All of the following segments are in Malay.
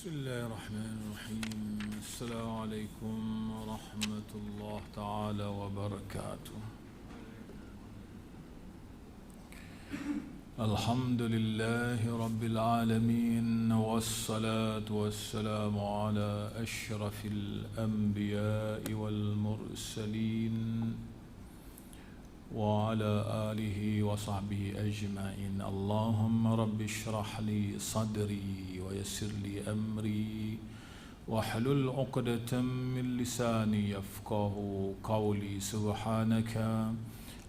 Bismillahirrahmanirrahim. Assalamualaikum warahmatullahi taala wabarakatuh. Alhamdulillahi rabbil alamin, wassalatu wassalamu ala asyrafil anbiya'i wal mursalin wa ala alihi wa sahbihi ajma'in. Allahumma rabbi shrah li sadri wa yassir li amri wahlul 'uqdatam min lisani yafqahu qawli. Subhanaka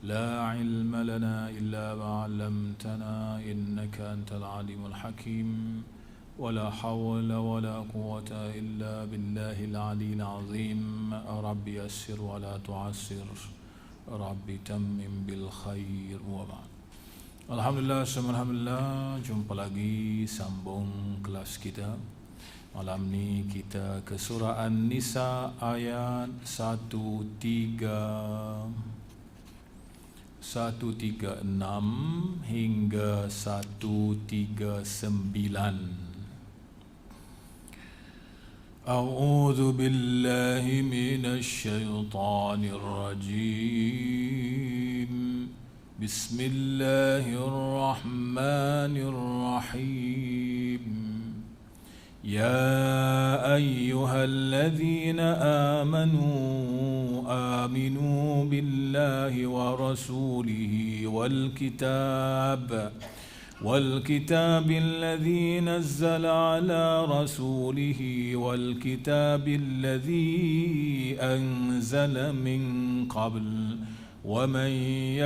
la ilma lana illa ma 'allamtana innaka antal alimul hakim. ولا حول ولا قوة إلا بالله العلي العظيم. ربي يسر ولا تعسر Rabbi tammim bil khair wa ba'd. Alhamdulillah, alhamdulillah, jumpa lagi sambung kelas kita. Malam ni kita ke surah An-Nisa ayat 136 hingga 139. أعوذ بالله من الشيطان الرجيم. بسم الله الرحمن الرحيم. يا أيها الذين آمنوا بالله ورسوله والكتاب الذي نزل على رسوله والكتاب الذي أنزل من قبل ومن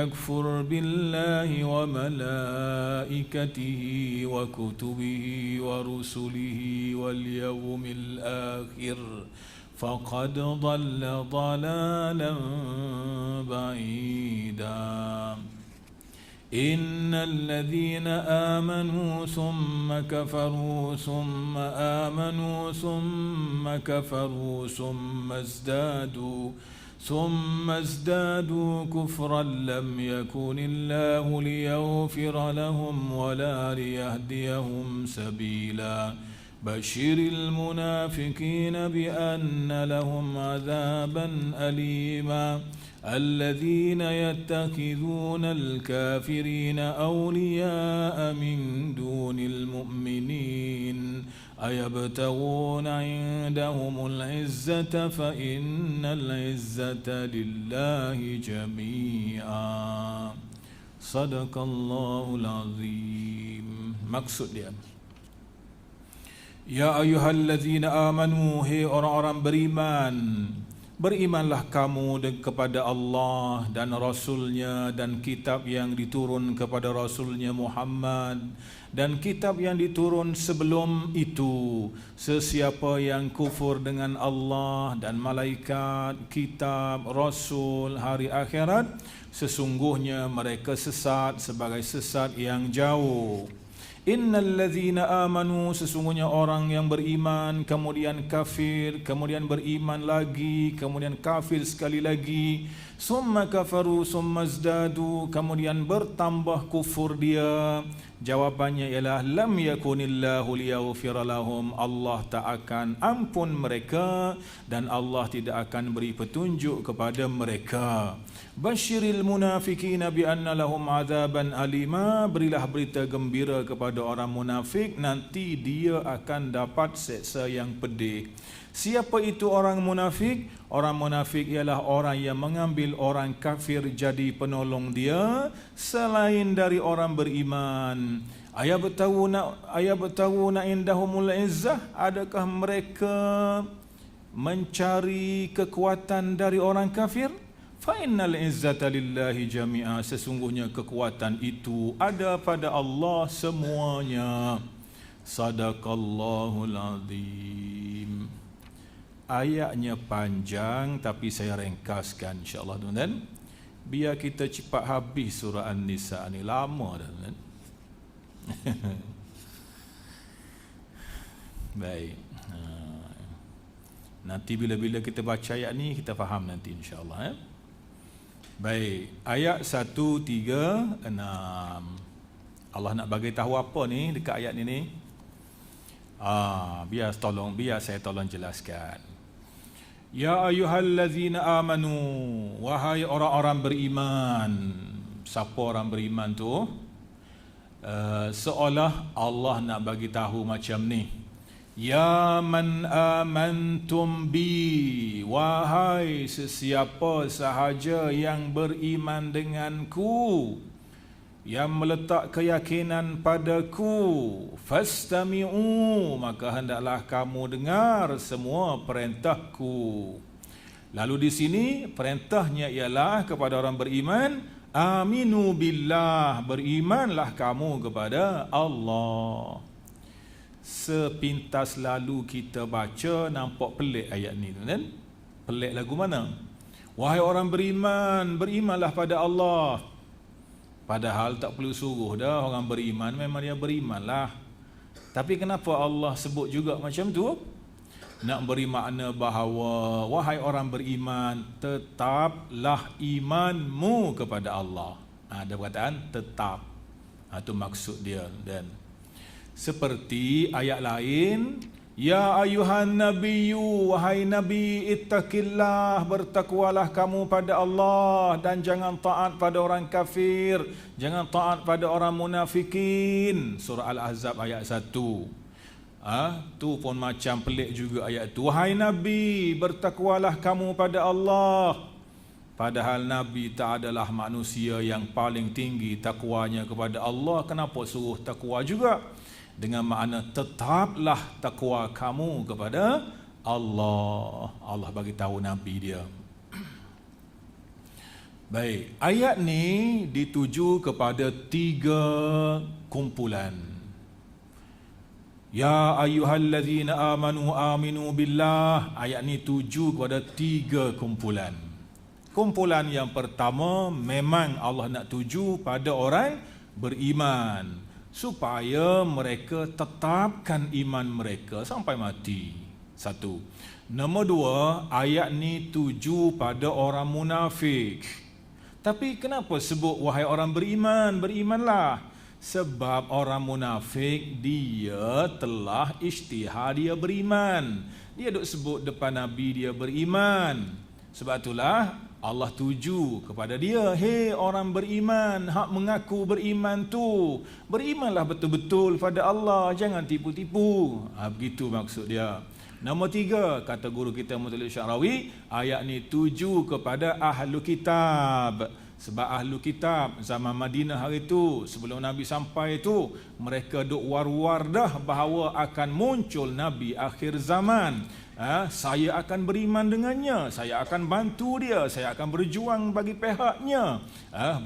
يكفر بالله وملائكته وكتبه ورسله واليوم الآخر فقد ضل ضلالا بعيدا. إن الذين آمنوا ثم كفروا ثم آمنوا ثم كفروا ثم ازدادوا كفرا لم يكن الله ليغفر لهم ولا ليهديهم سبيلا. بشر المنافقين بأن لهم عذابا أليما. الذين يتخذون الكافرين أولياء من دون المؤمنين أيبتغون عندهم العزة فإن العزة لله جميعا. صدق الله العظيم. Maksud dia, Ya ayyuhallazina amanu, hai orang-orang beriman, berimanlah kamu kepada Allah dan Rasulnya dan kitab yang diturun kepada Rasulnya Muhammad dan kitab yang diturun sebelum itu. Sesiapa yang kufur dengan Allah dan malaikat, kitab, Rasul, hari akhirat, sesungguhnya mereka sesat sebagai sesat yang jauh. Innal ladzina amanu, sesungguhnya orang yang beriman kemudian kafir, kemudian beriman lagi, kemudian kafir sekali lagi, summa kafaru summa zdadu, kemudian bertambah kufur dia. Jawabannya ialah lam yakunillahu liyaghfira lahum, Allah tak akan ampun mereka dan Allah tidak akan beri petunjuk kepada mereka. Basyiril munafiqina bi anna lahum adzaban alima, berilah berita gembira kepada orang munafik, nanti dia akan dapat seksa yang pedih. Siapa itu orang munafik? Orang munafik ialah orang yang mengambil orang kafir jadi penolong dia selain dari orang beriman. Ayabtawuna indahumul izzah, adakah mereka mencari kekuatan dari orang kafir? Fa innal izzata lillahi jami'a, sesungguhnya kekuatan itu ada pada Allah semuanya. Sadaqallahul azim. Ayatnya panjang tapi saya ringkaskan insya-Allah tuan-tuan, biar kita cepat habis surah An-Nisa ni, lama dah tuan-tuan. Baik. Nanti bila-bila kita baca ayat ni kita faham nanti insya-Allah. Baik, ayat 136. Allah nak bagi tahu apa ni dekat ayat ni? Biar saya tolong jelaskan. Ya ayyuhallazina amanu, wahai orang-orang beriman. Siapa orang beriman tu? Seolah Allah nak bagi tahu macam ni. Ya man amantum bi, wahai sesiapa sahaja yang beriman denganku, yang meletak keyakinan padaku, fastami'u, maka hendaklah kamu dengar semua perintahku. Lalu di sini perintahnya ialah kepada orang beriman, aminu billah, berimanlah kamu kepada Allah. Sepintas lalu kita baca, nampak pelik ayat ni kan? Pelik lagu mana? Wahai orang beriman, berimanlah pada Allah. Padahal tak perlu suruh dah, orang beriman memang dia berimanlah. Tapi kenapa Allah sebut juga macam tu? Nak beri makna bahawa wahai orang beriman, tetaplah imanmu kepada Allah. Ada perkataan tetap. Itu maksud dia. Dan seperti ayat lain, ya ayuhan nabiyyu, wahai nabi, ittaqillah, bertakwalah kamu pada Allah dan jangan taat pada orang kafir, jangan taat pada orang munafikin. Surah Al-Ahzab ayat 1. Tu pun macam pelik juga ayat tu. Wahai nabi, bertakwalah kamu pada Allah. Padahal nabi tak adalah manusia yang paling tinggi takwanya kepada Allah. Kenapa suruh takwa juga? Dengan makna tetaplah takwa kamu kepada Allah. Allah bagi tahu nabi dia. Baik, ayat ni dituju kepada 3 kumpulan. Ya ayyuhallazina amanu aminu billah. Ayat ni tuju kepada 3 kumpulan. Kumpulan yang pertama memang Allah nak tuju pada orang beriman, supaya mereka tetapkan iman mereka sampai mati. 1. Nombor 2, ayat ni tuju pada orang munafik. Tapi kenapa sebut wahai orang beriman, berimanlah? Sebab orang munafik dia telah isytihar dia beriman. Dia duk sebut depan Nabi dia beriman. Sebab itulah Allah tuju kepada dia, hei orang beriman, hak mengaku beriman tu, berimanlah betul-betul pada Allah, jangan tipu-tipu. Begitu maksud dia. Nombor 3, kata guru kita Muttalib Syarawi, ayat ni tuju kepada ahlu kitab. Sebab ahlu kitab zaman Madinah hari tu, sebelum Nabi sampai tu, mereka duk war-war dah bahawa akan muncul Nabi akhir zaman. Saya akan beriman dengannya, saya akan bantu dia, saya akan berjuang bagi pihaknya.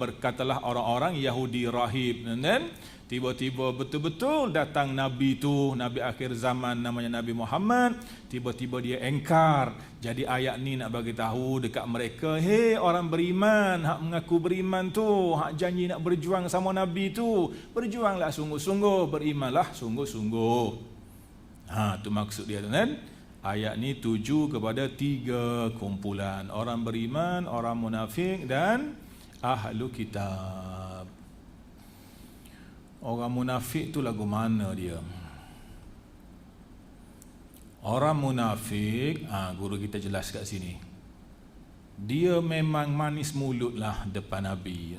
Berkatalah orang-orang Yahudi rahib. Dan tiba-tiba betul-betul datang Nabi tu, Nabi akhir zaman namanya Nabi Muhammad. Tiba-tiba dia engkar. Jadi ayat ni nak bagi tahu dekat mereka, hei orang beriman, hak mengaku beriman tu, hak janji nak berjuang sama Nabi tu, berjuanglah sungguh-sungguh, berimanlah sungguh-sungguh. Tu maksud dia kan? Ayat ni tuju kepada 3 kumpulan, orang beriman, orang munafik dan ahlu kitab. Orang munafik tu lagu mana dia? Orang munafik, guru kita jelas kat sini. Dia memang manis mulut lah depan Nabi.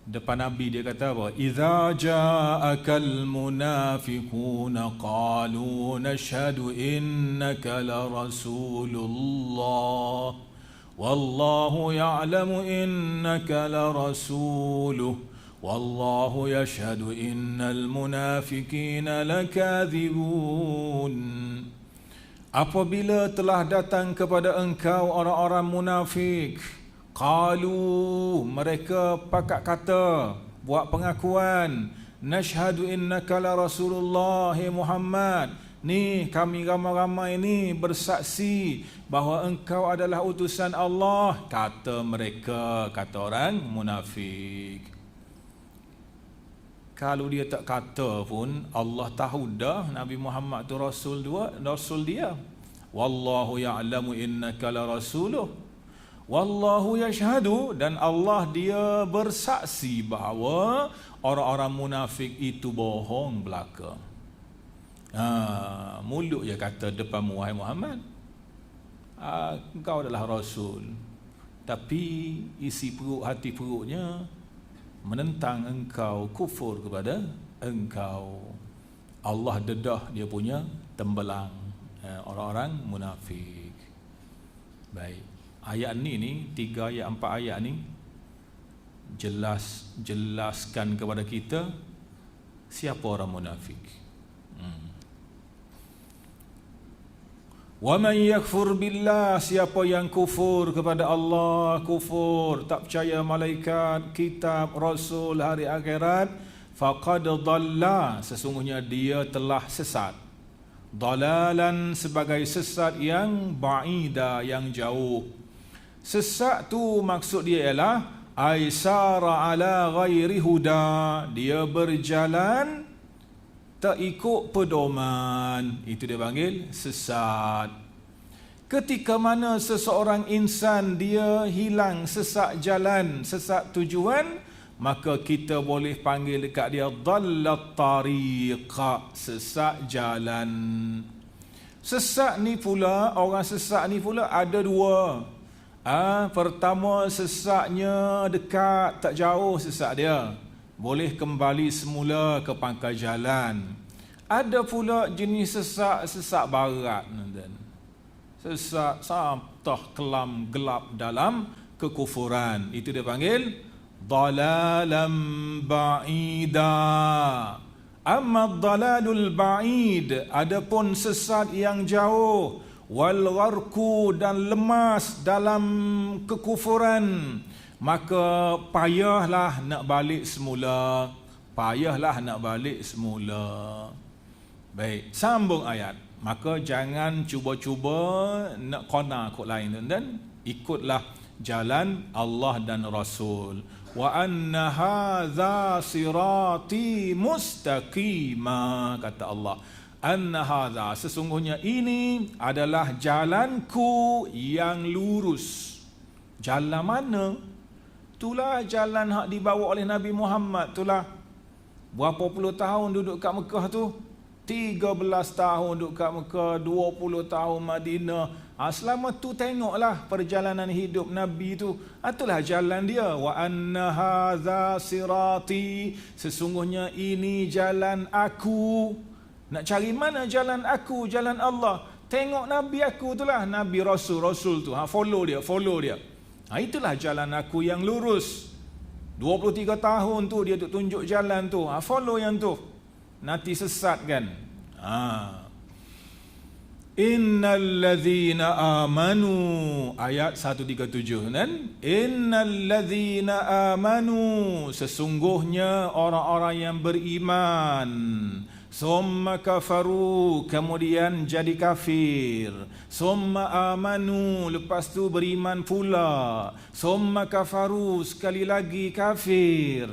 Depan Nabi dia kata apa? Idza ja'akal munafiquna qalu nashhadu innaka la rasulullah wallahu ya'lamu innaka la rasuluh wallahu yashhadu innal munafiqina lakadzibun. Apabila telah datang kepada engkau orang-orang munafik, qalu, mereka pakat kata, buat pengakuan, nashhadu innaka la rasulullah Muhammad, ni kami ramai-ramai ni bersaksi bahawa engkau adalah utusan Allah. Kata mereka, kata orang munafik. Kalau dia tak kata pun, Allah tahu dah Nabi Muhammad tu rasul dia. Wallahu ya'lamu innaka la rasuluh wallahu yashhadu, dan Allah dia bersaksi bahawa orang-orang munafik itu bohong belaka. Mulut je kata depan wahai Muhammad, engkau adalah Rasul, tapi isi perut, hati perutnya menentang engkau, kufur kepada engkau. Allah dedah dia punya tembelang orang-orang munafik. Baik, ayat ni 3 ayat 4 ayat ni jelaskan kepada kita siapa orang munafik. Wa man yakfur billah, siapa yang kufur kepada Allah, kufur, tak percaya malaikat, kitab, rasul, hari akhirat, faqad dhalla, sesungguhnya dia telah sesat. Dalalan sebagai sesat yang ba'ida, yang jauh. Sesat tu maksud dia ialah aisara ala ghairi huda, dia berjalan tak ikut pedoman, itu dia panggil sesat. Ketika mana seseorang insan dia hilang, sesat jalan, sesat tujuan, maka kita boleh panggil dekat dia dhallat tariqa, sesat jalan. Sesat ni pula, orang sesat ni pula ada dua. Pertama, sesatnya dekat, tak jauh sesat dia, boleh kembali semula ke pangkal jalan. Ada pula jenis sesak barat, sesak sampai kelam gelap dalam kekufuran, itu dia panggil dalalam ba'ida. Amma dalalul ba'id, adapun sesat yang jauh, wal gharku, dan lemas dalam kekufuran, maka payahlah nak balik semula. Payahlah nak balik semula. Baik, sambung ayat. Maka jangan cuba-cuba nak qana kot lain, dan ikutlah jalan Allah dan Rasul. Wa anna hadza sirati mustaqima, kata Allah. Anna hadza, sesungguhnya ini adalah jalanku yang lurus. Jalan mana? Itulah jalan hak dibawa oleh Nabi Muhammad. Itulah berapa puluh tahun duduk kat Mekah tu, 13 tahun duduk kat Mekah, 20 tahun Madinah. Selama tu tengoklah perjalanan hidup Nabi tu. Itulah jalan dia. Wa anna hadza sirati, sesungguhnya ini jalan aku. Nak cari mana jalan aku, jalan Allah? Tengok Nabi aku itulah, Nabi Rasul tu. Follow dia. Itulah jalan aku yang lurus. 23 tahun tu dia tunjuk jalan tu. Follow yang tu. Nanti sesat kan. Innal ladzina amanu, ayat 137 kan. Innal ladzina amanu, sesungguhnya orang-orang yang beriman, summa kafaru, kemudian jadi kafir, summa amanu, lepas tu beriman pula, summa kafaru, sekali lagi kafir,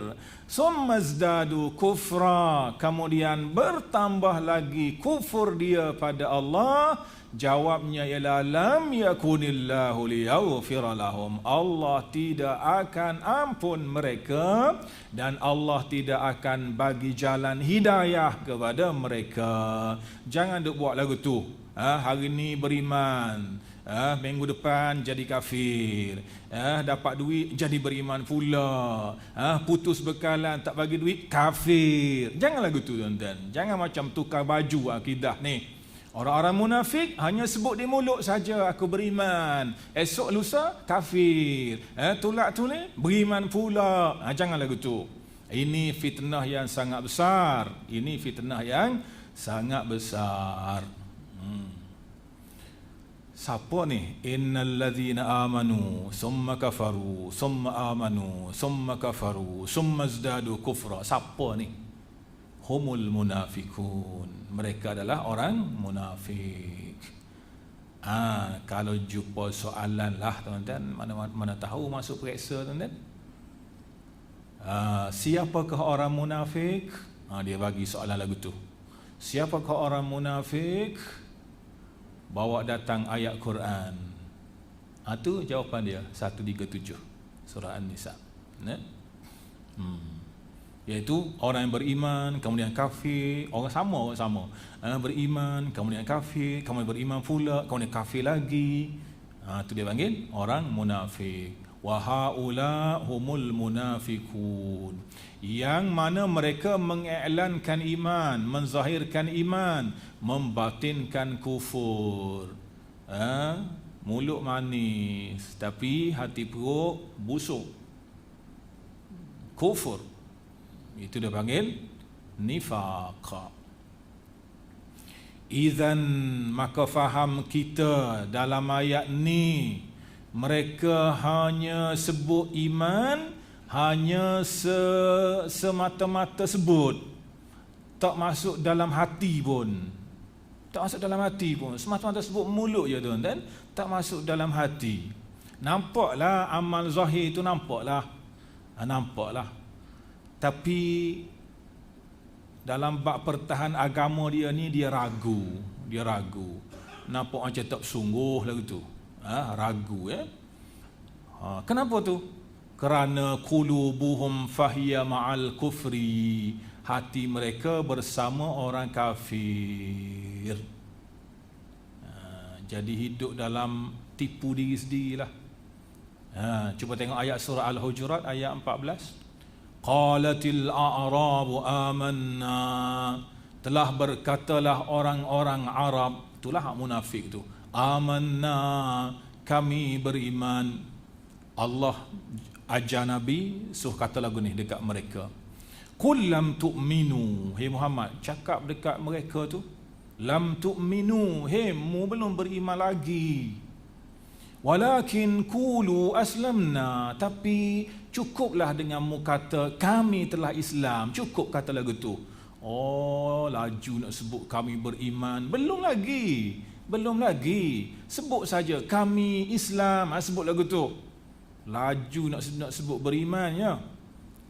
summa zdadu kufra, kemudian bertambah lagi kufur dia pada Allah. Jawabnya ialah lam yakunillahu liyaghfira lahum, Allah tidak akan ampun mereka, dan Allah tidak akan bagi jalan hidayah kepada mereka. Jangan duk buat lagu tu. Hari ni beriman, minggu depan jadi kafir, dapat duit jadi beriman pula, putus bekalan tak bagi duit kafir. Jangan lagu tu tuan-tuan. Jangan macam tukar baju akidah ni. Orang-orang munafik hanya sebut di mulut saja aku beriman, esok lusa kafir, tolak tulis beriman pula. Jangan lagu tu. Ini fitnah yang sangat besar. Ini fitnah yang sangat besar. Siapa ni? Innal ladzina amanu summa kafaru summa amanu summa kafaru summa zdadu kufra. Siapa ni? Humul munafikun, mereka adalah orang munafik. Kalau jumpa soalan lah tuan-tuan, mana tahu masuk periksa tuan-tuan. Siapakah orang munafik? Dia bagi soalan lagu tu. Siapakah orang munafik? Bawa datang ayat Quran. Tu jawapan dia 137 surah An-Nisa. Iaitu orang yang beriman kemudian kafir, orang sama. Beriman kemudian kafir, kemudian beriman pula, kemudian kafir lagi. Itu dia panggil orang munafik. Wa haula humul munafikun. Yang mana mereka mengiklankan iman, menzahirkan iman, membatinkan kufur. Mulut manis tapi hati perut busuk, kufur. Itu dia panggil nifaq. Idzan, maka faham kita dalam ayat ni, mereka hanya sebut iman, hanya semata-mata sebut, tak masuk dalam hati pun. Semata-mata sebut mulut je tuan-tuan, tak masuk dalam hati. Nampaklah amal zahir itu, nampaklah. Tapi dalam bab pertahan agama dia ni, dia ragu. Nampak macam tak sungguh lah gitu. Ragu ya. Kenapa tu? Kerana qulubuhum fahiya ma'al kufri, hati mereka bersama orang kafir. Jadi hidup dalam tipu diri sendirilah. Cuba tengok ayat surah Al-Hujurat ayat 14. Qalatil a'rabu amanna, telah berkatalah orang-orang Arab, itulah hak munafik tu. Amanna, kami beriman. Allah ajar Nabi suruh kata lagu ni dekat mereka. Qul lam tu'minu, hey Muhammad, cakap dekat mereka tu, lam tu'minu, hey mu belum beriman lagi. Walakin qulu aslamna, tapi cukuplah dengan mu kata kami telah Islam, cukup kata lagu tu. Laju nak sebut kami beriman, belum lagi, sebut saja kami Islam, sebut lagu tu. Laju nak sebut beriman ya.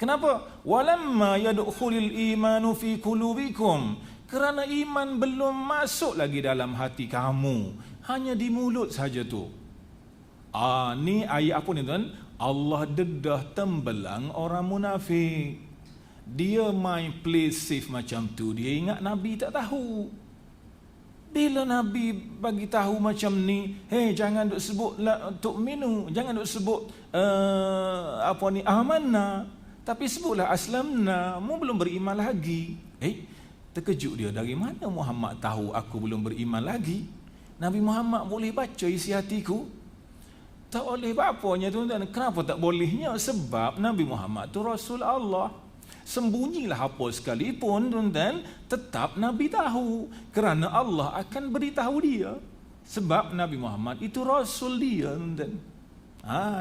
Kenapa? Walamma yadkhulul imanu fi qulubikum, kerana iman belum masuk lagi dalam hati kamu, hanya di mulut saja tu. Ni ayat apa ni tuan? Allah dedah tembelang orang munafik. Dia main play safe macam tu. Dia ingat Nabi tak tahu. Bila Nabi bagi tahu macam ni, jangan duk sebut tu'minu, jangan duk sebut amanna, tapi sebutlah aslamna, mu belum beriman lagi. Terkejut dia, dari mana Muhammad tahu aku belum beriman lagi? Nabi Muhammad boleh baca isi hatiku? Tak boleh apa-apanya tuan-tuan. Kenapa tak bolehnya? Sebab Nabi Muhammad tu Rasul Allah. Sembunyilah apa sekalipun tuan-tuan, tetap Nabi tahu, kerana Allah akan beritahu dia. Sebab Nabi Muhammad itu Rasul dia tuan-tuan.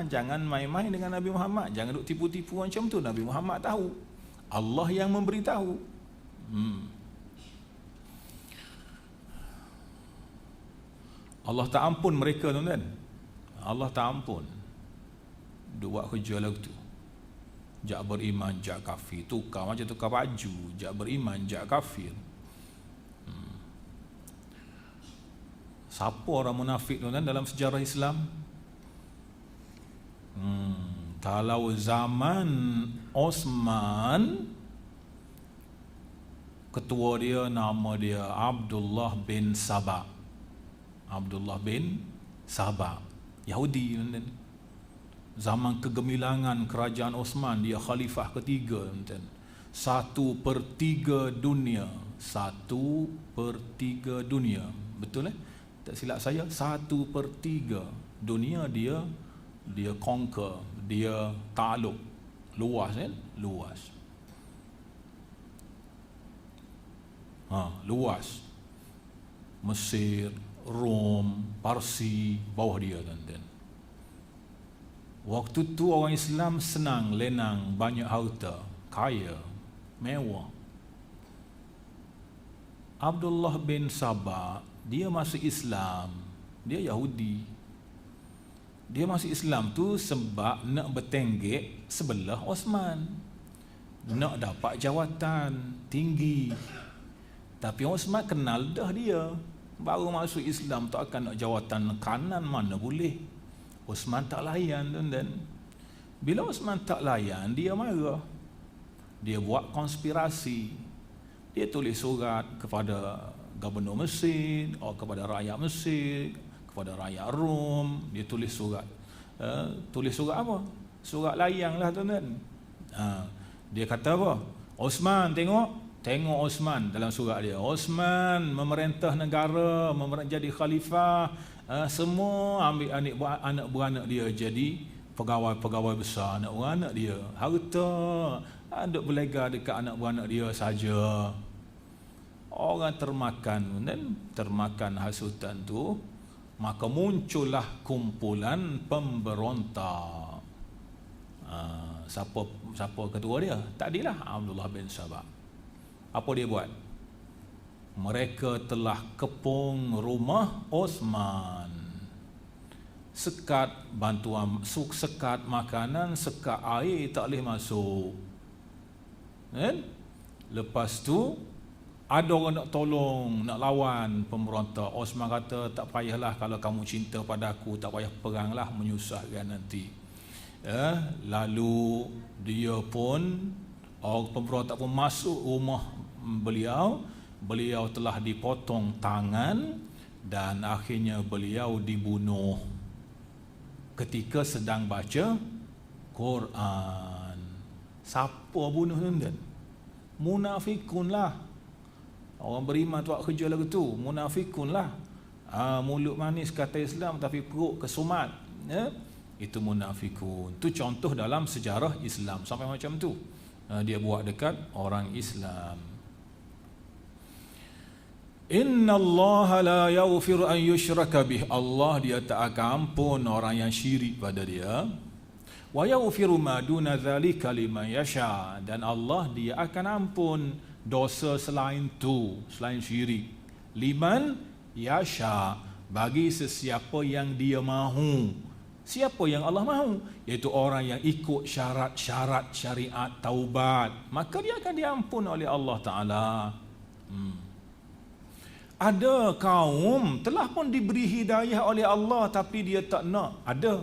Jangan main-main dengan Nabi Muhammad, jangan duk tipu-tipu macam tu. Nabi Muhammad tahu, Allah yang memberitahu. Allah tak ampun mereka tuan-tuan. Allah tak ampun. Duk buat kerja lagu tu. Jak beriman, jak kafir. Tukar macam tukar baju. Jak beriman, jak kafir. Siapa orang munafik tuan-tuan dalam sejarah Islam? Kalau zaman Osman, ketua dia nama dia Abdullah bin Sabah. Yahudi. Zaman kegemilangan kerajaan Osman, dia khalifah ketiga. 1/3 dunia. 1/3 dunia. Betul tak silap saya, 1/3 dunia dia conquer, dia takluk. Luas luas. Luas. Mesir, Rom, Parsi, bawah dia tuan-tuan. Waktu tu orang Islam senang, lenang, banyak harta, kaya, mewah. Abdullah bin Sabah, dia masuk Islam, dia Yahudi. Dia masuk Islam tu sebab nak bertenggek sebelah Osman, nak dapat jawatan tinggi. Tapi Osman kenal dah dia. Baru masuk Islam tak akan nak jawatan kanan, mana boleh. Osman tak layan tuan-tuan. Bila Osman tak layan, dia marah. Dia buat konspirasi. Dia tulis surat kepada Gubernur Mesir, kepada rakyat Mesir, kepada rakyat Rom. Dia tulis surat. Tulis surat apa? Surat layang lah tuan-tuan. Dia kata apa? Osman, tengok Osman dalam surat dia. Osman memerintah negara, jadi khalifah. Semua ambil anak beranak dia jadi pegawai besar, anak beranak dia. Harta duk berlega dekat anak beranak dia saja. Orang termakan hasutan tu, maka muncullah kumpulan pemberontak. Siapa ketua dia? Tadilah Abdullah bin Sabah. Apa dia buat? Mereka telah kepung rumah Osman. Sekat bantuan, sekat makanan, sekat air tak boleh masuk. Lepas tu ada orang nak tolong, nak lawan pemberontak. Osman kata, tak payahlah, kalau kamu cinta pada aku, tak payah peranglah, menyusahkan nanti. Lalu dia pun, orang pemberontak pun masuk rumah beliau telah dipotong tangan dan akhirnya beliau dibunuh ketika sedang baca Quran. Siapa bunuh tuan-tuan? Munafikun lah. Orang beriman tu buat kerja lagu tu, munafikun lah. Mulut manis kata Islam tapi perut kesumat, itu munafikun. Tu contoh dalam sejarah Islam sampai macam tu. Dia buat dekat orang Islam. Inna Allah la yaghfiru an yushraka bih. Allah dia tak akan ampun orang yang syirik pada dia. Wa yaghfiru ma duna dzalika liman yasha. Dan Allah dia akan ampun dosa selain tu, selain syirik. Liman yasha, bagi sesiapa yang dia mahu. Siapa yang Allah mahu? Iaitu orang yang ikut syarat-syarat syariat taubat, maka dia akan diampun oleh Allah Ta'ala. Ada kaum telah pun diberi hidayah oleh Allah tapi dia tak nak. Ada.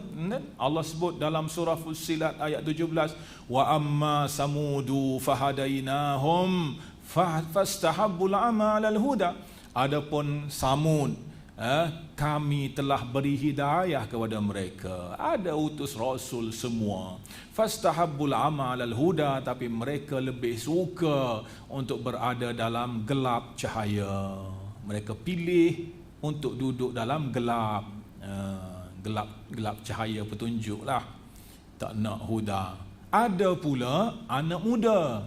Allah sebut dalam surah Fussilat ayat 17, wa amma samudu fahadainahum fastahabbul ama 'alal huda. Adapun Samud, kami telah beri hidayah kepada mereka. Ada utus rasul semua. Fastahabbul ama 'alal huda, tapi mereka lebih suka untuk berada dalam gelap cahaya. Mereka pilih untuk duduk dalam gelap, gelap cahaya petunjuk lah, tak nak huda. Ada pula anak muda,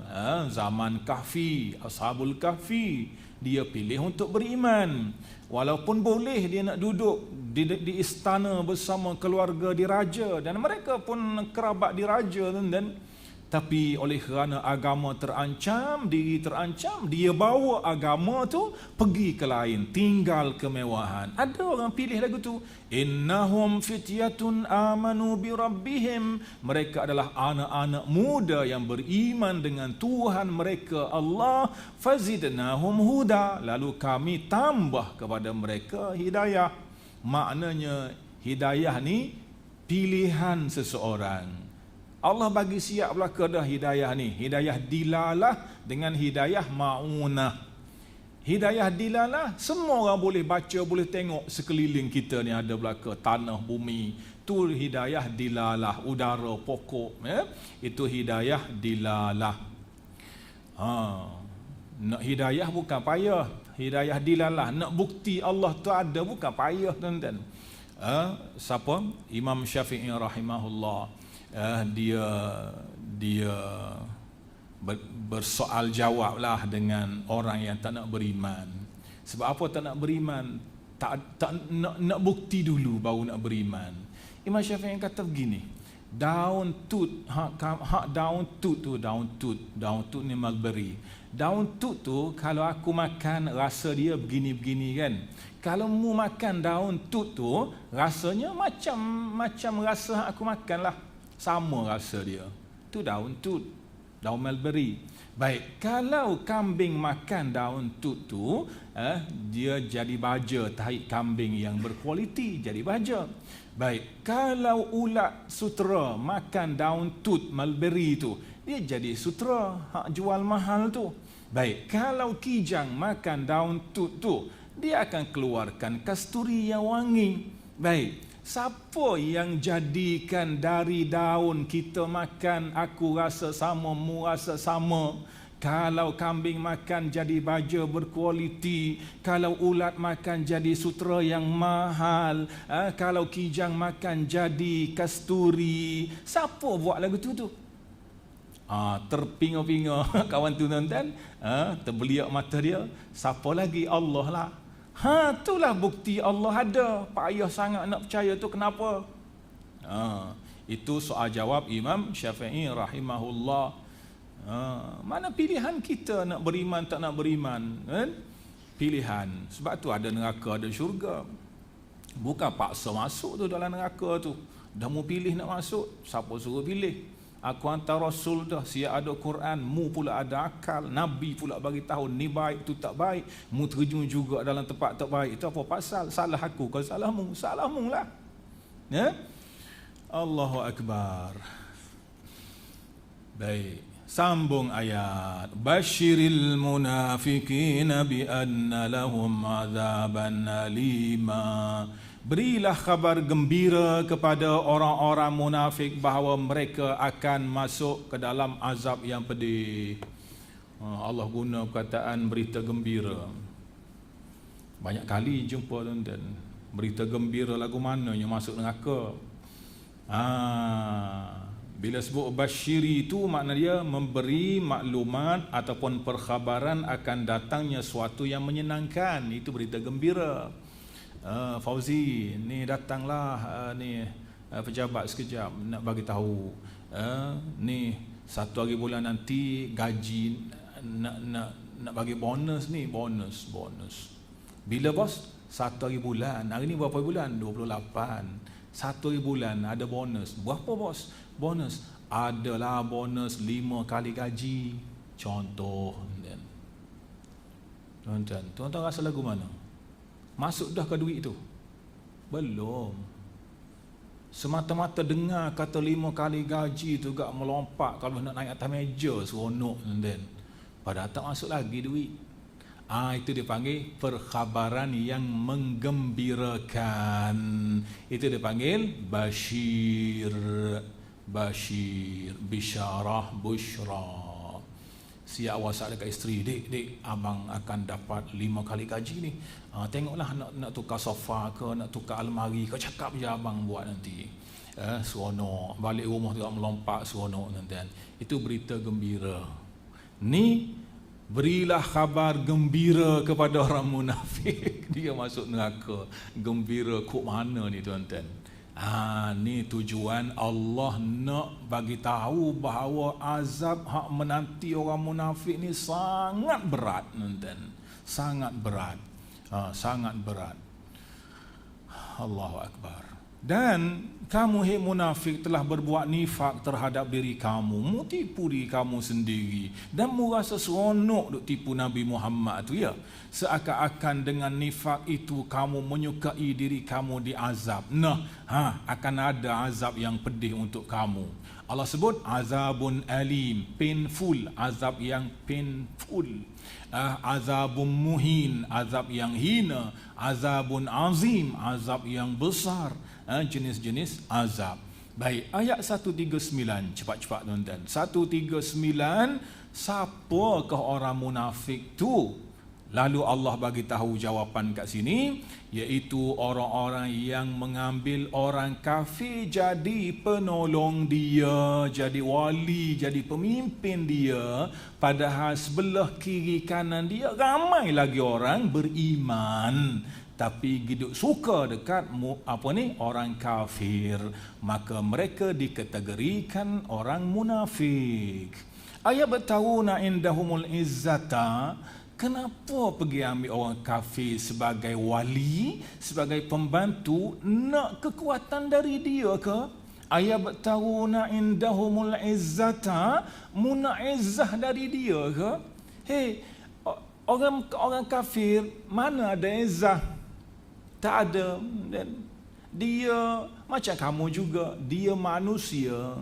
zaman Kahfi, Ashabul Kahfi, dia pilih untuk beriman. Walaupun boleh dia nak duduk di istana bersama keluarga diraja, dan mereka pun kerabat diraja, dan tapi oleh kerana agama terancam, diri terancam, dia bawa agama tu pergi ke lain, tinggal kemewahan. Ada orang pilih lagu tu, innahum fityatun amanu bi rabbihim. Mereka adalah anak-anak muda yang beriman dengan Tuhan mereka Allah. Fazidnahum huda, lalu kami tambah kepada mereka hidayah. Maknanya hidayah ni pilihan seseorang. Allah bagi siap belaka dah hidayah ni. Hidayah dilalah dengan hidayah ma'unah. Hidayah dilalah, semua orang boleh baca, boleh tengok sekeliling kita ni ada belaka tanah, bumi. Tu hidayah dilalah, udara, pokok. Itu hidayah dilalah. Nak hidayah bukan payah. Hidayah dilalah, nak bukti Allah tu ada bukan payah, tuan-tuan. Siapa? Imam Syafi'i rahimahullah. Dia bersoal jawab lah dengan orang yang tak nak beriman. Sebab apa tak nak beriman? Tak nak bukti dulu baru nak beriman. Imam Syafi'i kata begini, daun tut, daun tut ni mulberry. Daun tut tu kalau aku makan rasa dia begini-begini kan. Kalau mu makan daun tut tu rasanya macam rasa aku makan lah. Sama rasa dia. Tu daun tut, daun mulberry. Baik, kalau kambing makan daun tut tu, dia jadi baja, tahi kambing yang berkualiti jadi baja. Baik, kalau ulat sutera makan daun tut mulberry tu, dia jadi sutera, hak jual mahal tu. Baik, kalau kijang makan daun tut tu, dia akan keluarkan kasturi yang wangi. Baik, siapa yang jadikan dari daun kita makan, aku rasa sama, mu rasa sama. Kalau kambing makan jadi baja berkualiti, kalau ulat makan jadi sutera yang mahal, kalau kijang makan jadi kasturi. Siapa buat lagu tu? Terpinga-pinga kawan tu tuan-tuan, terbeliak mata dia. Siapa lagi? Allah lah. Itulah bukti Allah ada. Payah sangat nak percaya tu kenapa? Itu soal jawab Imam Syafi'i rahimahullah. Mana pilihan kita nak beriman tak nak beriman, kan? Pilihan. Sebab tu ada neraka, ada syurga. Bukan paksa masuk tu dalam neraka tu. Dah mu pilih nak masuk, siapa suruh pilih? Aku hantar Rasul dah, siap ada Quran, mu pula ada akal, Nabi pula bagi tahu ni baik, tu tak baik, mu terjun juga dalam tempat tak baik. Itu apa pasal? Salah aku ke salahmu? Salahmu lah. Ya? Allahu Akbar. Baik, sambung ayat. Basyiril munafiqina bi anna lahum azaban alima. Berilah khabar gembira kepada orang-orang munafik bahawa mereka akan masuk ke dalam azab yang pedih. Allah guna perkataan berita gembira. Banyak kali jumpa tuan-tuan. Berita gembira lagu mana yang masuk neraka? Bila sebut basyiri itu makna dia memberi maklumat ataupun perkhabaran akan datangnya suatu yang menyenangkan. Itu berita gembira. Fauzi, ni datanglah pejabat sekejap nak bagi tahu, ni 1 hari bulan nanti gaji nak bagi bonus ni, bonus. Bila bos? 1 hari bulan. Hari ni berapa bulan? 28. 1 hari bulan ada bonus. Berapa bos? Bonus adalah bonus 5 kali gaji. Contoh. Tuan-tuan rasa lagu mana? Masuk dah ke duit tu? Belum. Semata-mata dengar kata 5 kali gaji tu gak melompat. Kalau nak naik atas meja seronok. Padahal tak masuk lagi duit. Itu dipanggil perkhabaran yang menggembirakan. Itu dipanggil basyir. Bisyarah, busyra. Siap WhatsApp dekat isteri, Dek, abang akan dapat 5 kali gaji ni. Tengoklah nak tukar sofa ke, nak tukar almari ke, cakap je abang buat nanti. Seronok. Balik rumah tu melompat, seronok tuan-tuan. Itu berita gembira. Ni berilah khabar gembira kepada orang munafik. Dia masuk neraka. Gembira kok mana ni tuan-tuan? Ni tujuan Allah nak bagi tahu bahawa azab hak menanti orang munafik ni sangat berat, tuan-tuan. Sangat berat. Sangat berat. Allahu Akbar. Dan kamu hai munafik telah berbuat nifak terhadap diri kamu, mu tipu diri kamu sendiri dan mu rasa seronok duk tipu Nabi Muhammad tu, ya. Seakan-akan dengan nifak itu kamu menyukai diri kamu diazab. Akan ada azab yang pedih untuk kamu. Allah sebut azabun alim, painful, azab yang painful. Azabun muhin, azab yang hina. Azabun azim, azab yang besar. Jenis-jenis azab. Baik, ayat 139, cepat-cepat tuan-tuan. 139, siapakah orang munafik tu? Lalu Allah bagi tahu jawapan kat sini, iaitu orang-orang yang mengambil orang kafir jadi penolong dia, jadi wali, jadi pemimpin dia, padahal sebelah kiri kanan dia ramai lagi orang beriman, tapi hidup suka dekat orang kafir, maka mereka dikategorikan orang munafik. Ayat bertawuna indahumul izzata. Kenapa pergi ambil orang kafir sebagai wali, sebagai pembantu, nak kekuatan dari dia ke? Ayat bertawuna indahumul izzata, muna izzah dari dia ke? Hei, orang kafir mana ada izzah? Tak ada. Dia macam kamu juga, dia manusia.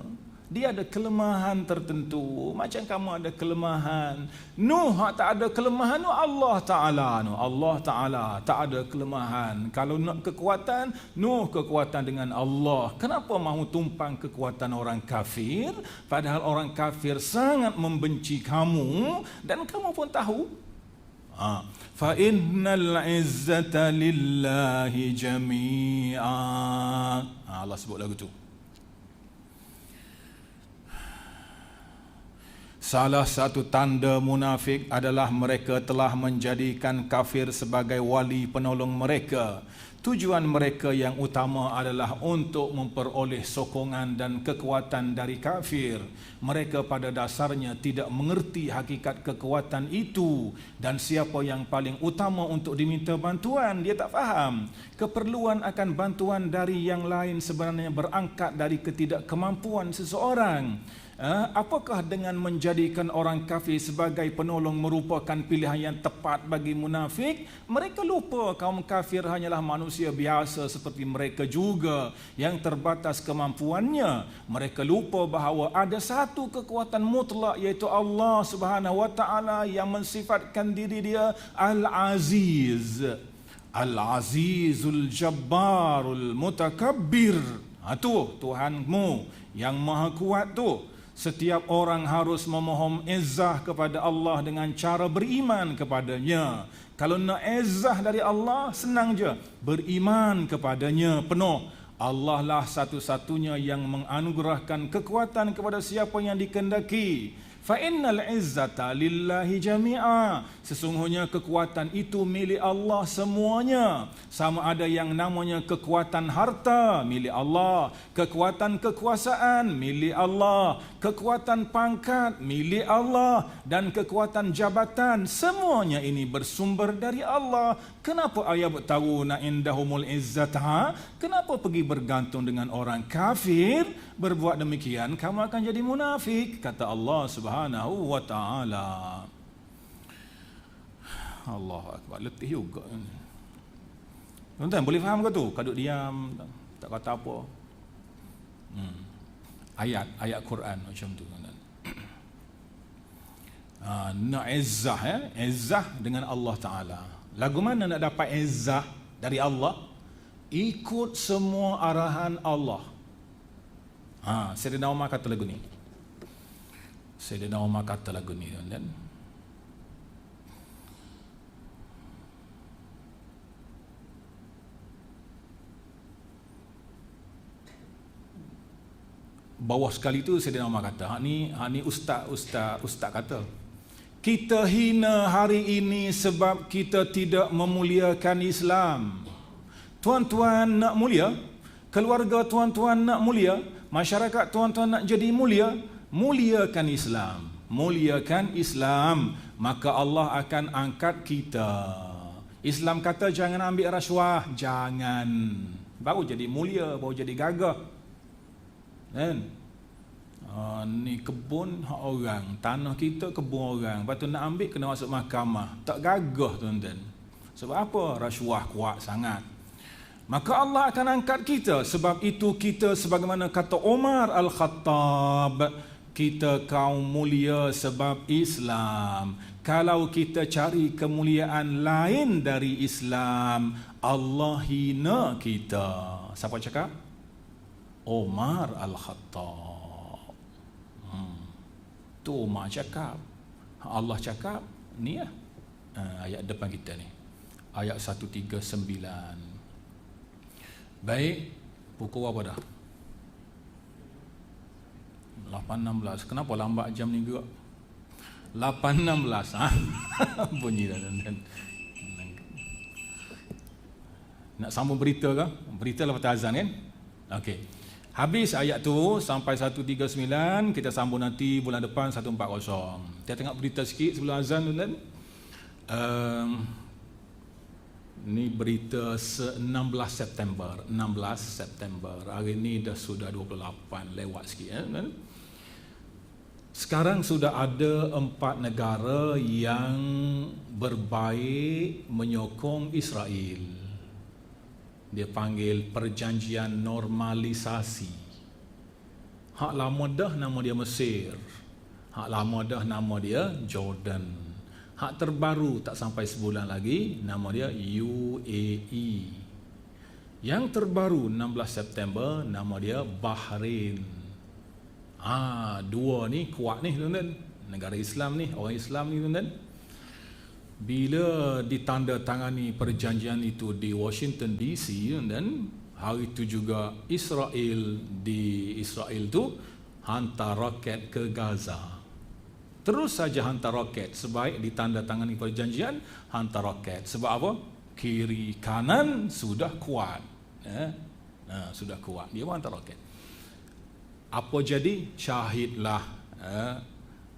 Dia ada kelemahan tertentu, macam kamu ada kelemahan. Nuh tak ada kelemahan, Allah Ta'ala tak ada kelemahan. Kalau nak kekuatan, Nuh kekuatan dengan Allah. Kenapa mahu tumpang kekuatan orang kafir? Padahal orang kafir sangat membenci kamu dan kamu pun tahu. Fa innal izzata lillahi jami'a. Allah sebut lagu tu. Salah satu tanda munafik adalah mereka telah menjadikan kafir sebagai wali penolong mereka. Tujuan mereka yang utama adalah untuk memperoleh sokongan dan kekuatan dari kafir. Mereka pada dasarnya tidak mengerti hakikat kekuatan itu dan siapa yang paling utama untuk diminta bantuan, dia tak faham. Keperluan akan bantuan dari yang lain sebenarnya berangkat dari ketidakkemampuan seseorang. Apakah dengan menjadikan orang kafir sebagai penolong merupakan pilihan yang tepat bagi munafik? Mereka lupa kaum kafir hanyalah manusia biasa seperti mereka juga yang terbatas kemampuannya. Mereka lupa bahawa ada satu kekuatan mutlak, iaitu Allah Subhanahu wa taala yang mensifatkan diri dia Al-Aziz. Al-Azizul Jabbarul Mutakabbir. Itu Tuhanmu yang maha kuat tu. Setiap orang harus memohon izzah kepada Allah dengan cara beriman kepadanya. Kalau nak izzah dari Allah, senang je, beriman kepadanya penuh. Allah lah satu-satunya yang menganugerahkan kekuatan kepada siapa yang dikehendaki. Fa innal izzata lillahi jami'a. Sesungguhnya kekuatan itu milik Allah semuanya. Sama ada yang namanya kekuatan harta milik Allah, kekuatan kekuasaan milik Allah, kekuatan pangkat milik Allah, dan kekuatan jabatan, semuanya ini bersumber dari Allah. Kenapa ayat bertahu na indahumul izzata? Kenapa pergi bergantung dengan orang kafir? Berbuat demikian kamu akan jadi munafik, kata Allah Subhanahu wa taala. Allahu akbar, letih juga. Tuan-tuan boleh faham ke tu? Kaduk diam, tak kata apa. Ayat Quran macam tu, tuan-tuan. Nak izzah, izzah dengan Allah Taala. Lagu mana nak dapat izzah dari Allah? Ikut semua arahan Allah. Sayyidina Umar kata lagu ni. Sayyidina Umar kata lagu ni, tuan-tuan. Bawah sekali tu Sayyidina Umar kata, hak ni ustaz kata. Kita hina hari ini sebab kita tidak memuliakan Islam. Tuan-tuan nak mulia, keluarga tuan-tuan nak mulia, masyarakat tuan-tuan nak jadi mulia, muliakan Islam. Muliakan Islam, maka Allah akan angkat kita. Islam kata jangan ambil rasuah, jangan. Baru jadi mulia, baru jadi gagah. Kan? Ni kebun hak orang, tanah kita kebun orang. Lepas tu nak ambil kena masuk mahkamah. Tak gagah, tuan-tuan. Sebab apa? Rasuah kuat sangat. Maka Allah akan angkat kita. Sebab itu kita sebagaimana kata Umar Al-Khattab, kita kaum mulia sebab Islam. Kalau kita cari kemuliaan lain dari Islam, Allah hina kita. Siapa cakap? Umar Al-Khattab. Tu Umar cakap. Allah cakap. Ni lah ayat depan kita ni, ayat 139. Baik, pukul apa dah? 8.16. Kenapa lambat jam ni juga? 8.16. Bunyi dah, tuan-tuan. Nak sambung berita ke? Berita lepas azan kan? Okey. Habis ayat tu sampai 139, kita sambung nanti bulan depan 140. Kita tengok berita sikit sebelum azan, tuan-tuan. Ni berita 16 September. 16 September. Hari ni dah sudah 28 lewat sikit, kan? Sekarang sudah ada 4 negara yang berbaik menyokong Israel. Dia panggil perjanjian normalisasi. Hak lama dah nama dia Mesir. Hak lama dah nama dia Jordan. Hak terbaru tak sampai sebulan lagi nama dia UAE. Yang terbaru 16 September nama dia Bahrain. Dua ni kuat ni tuan-tuan. Negara Islam ni, orang Islam ni tuan-tuan. Bila ditandatangani perjanjian itu di Washington DC tuan-tuan, hari itu juga Israel tu hantar roket ke Gaza. Terus saja hantar roket, sebaik ditandatangani perjanjian, hantar roket. Sebab apa? Kiri kanan sudah kuat. Sudah kuat. Dia pun hantar roket. Apa jadi? Syahidlah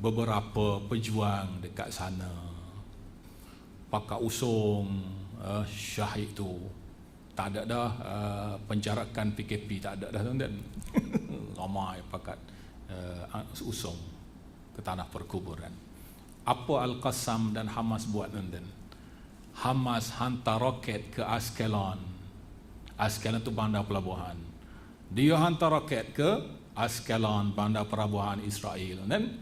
beberapa pejuang dekat sana. Pakar usung syahid tu. Tak ada dah penjarakan PKP, tak ada dah tuan-tuan. Ramai pakat usung ke tanah perkuburan. Apa Al-Qassam dan Hamas buat tuan-tuan? Hamas hantar roket ke Askelon. Askelon itu bandar pelabuhan. Dia hantar roket ke Askelon, bandar pelabuhan Israel. Dan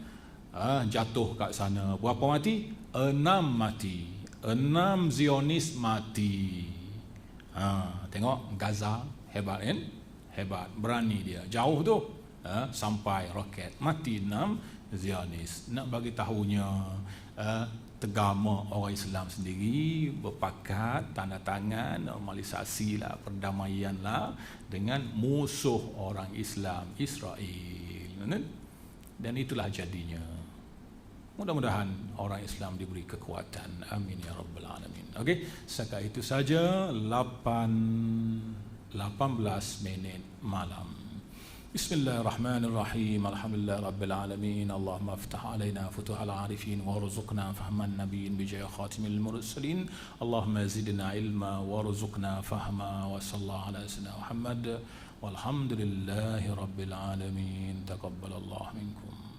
jatuh kat sana. Berapa mati? 6 mati. 6 Zionis mati. Tengok Gaza, hebat kan? Hebat, berani dia. Jauh tu sampai roket. Mati 6 Zionis. Nak bagi tahunya tegama orang Islam sendiri berpakat tanda tangan normalisasi lah, perdamaian lah dengan musuh orang Islam Israel. Dan itulah jadinya. Mudah-mudahan orang Islam diberi kekuatan. Amin ya rabbal alamin. Okey, setakat itu saja 18 minit malam. Bismillahirrahmanirrahim. Alhamdulillah rabbil alamin. Allahumma aftah alaina futuhal arifin warzuqna fahman nabiyyin bi jahi khatimil mursalin. Allahumma zidna ilma warzuqna fahma wa sallallahu ala sayyidina Muhammad walhamdulillahi rabbil alamin. Taqabbalallahu minkum.